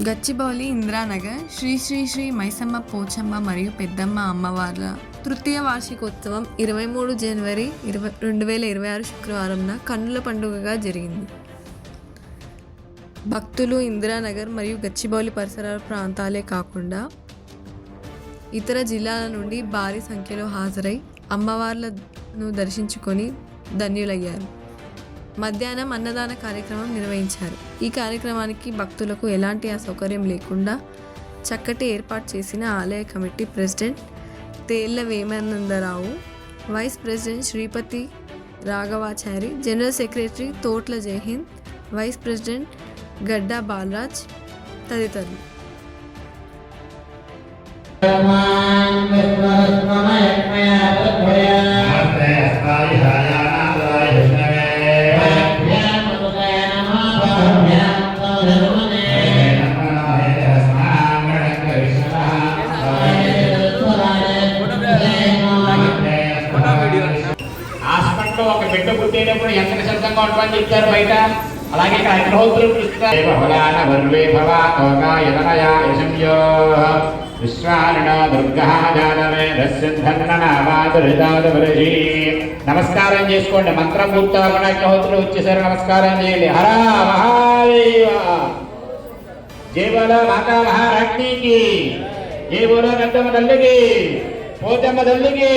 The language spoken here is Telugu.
గచ్చిబౌలి ఇందిరానగర్ శ్రీ శ్రీ శ్రీ మైసమ్మ పోచమ్మ మరియు పెద్దమ్మ అమ్మవార్ల తృతీయ వార్షికోత్సవం 23 జనవరి 2026 శుక్రవారంన కన్నుల పండుగగా జరిగింది. భక్తులు ఇందిరానగర్ మరియు గచ్చిబౌలి పరిసర ప్రాంతాలే కాకుండా ఇతర జిల్లాల నుండి భారీ సంఖ్యలో హాజరై అమ్మవార్లను దర్శించుకొని ధన్యులయ్యారు. మధ్యాహ్నం అన్నదాన కార్యక్రమం నిర్వహించారు. ఈ కార్యక్రమానికి భక్తులకు ఎలాంటి అసౌకర్యం లేకుండా చక్కటి ఏర్పాటు చేసిన ఆలయ committee president Tella Vemanandarao, vice president Sripathi Raghavachari, general secretary Thotla Jaihind, vice president Gadda Balaraj తదితరులు. ఒక బిడ్డ పుట్టేటప్పుడు ఎంత శబ్దంగా ఉంటుందని చెప్తారు బయట. అలాగే ఇక్కడ అగ్నిహోత్రులు నమస్కారం చేసుకోండి. మంత్రం పూర్తవకుండా అగ్నిహోత్రులు వచ్చేసరి నమస్కారం చేయండి. హర మహాదేవ, జై బోలో మాతా మహారాజ్ఞికి, జై బోలో పెద్దమ్మ తల్లికి, పోచమ్మ తల్లికి.